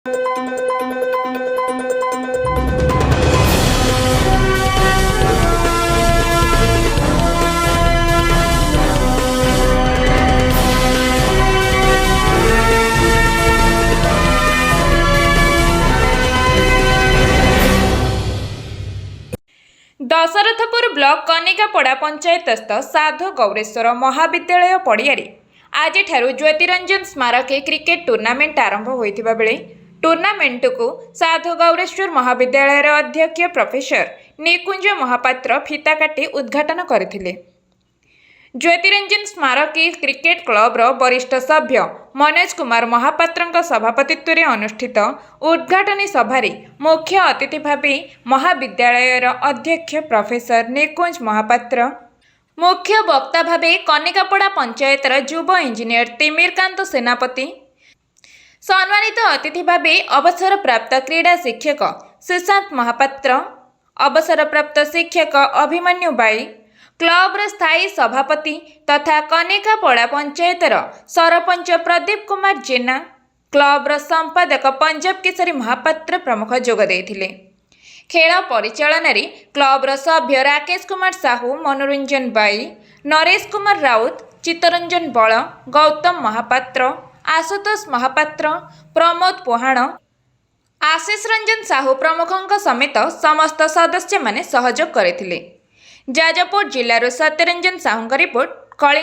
Dasharathpur block कनिकापड़ा पंचायतस्थ साधु गौरेश्वर महाविद्यालय पड़ियारे आज ज्योतिरंजन स्मारक क्रिकेट टूर्नामेंट आरंभ होइतिबा बेले टूर्नामेंट को साधु गौरेश्वर महाविद्यालय अध्यक्ष प्रोफेसर निकुंज महापात्र फीता काटी उद्घाटन करथिले। ज्योतिरंजन स्मारक क्रिकेट क्लब्र वरिष्ठ सभ्य मनोज कुमार महापात्र सभापतित्व में अनुष्ठित उद्घाटनी सभार मुख्य अतिथि भावे महाविद्यालयर अध्यक्ष प्रोफेसर निकुंज महापात्र, मुख्य वक्ता भावे कनिकापड़ा पंचायतर युव इंजीनियर तिमिरकांत सेनापति, सम्मानित अतिथि भावे अवसर प्राप्त क्रीड़ा शिक्षक सुशांत महापात्र, अवसर प्राप्त शिक्षक अभिमन्यु बाई, क्लब्र स्थायी सभापति तथा कनिकापड़ा पंचायतर सरपंच प्रदीप कुमार जेना, क्लब्र संपादक पंजाब केसरी महापात्र प्रमुख जोग देथिले। खेल परिचालन क्लब्र सभ्य राकेश कुमार साहू, मनोरंजन बाई, नरेश कुमार राउत, चित्तरंजन बल, गौतम महापात्र, आशुतोष महापात्र, प्रमोद पोहाण, आशीष रंजन साहू प्रमुखों समेत समस्त सदस्य माने सहयोग करथिले। जाजपुर जिल्लार सत्यरंजन साहू रिपोर्ट कलिंग।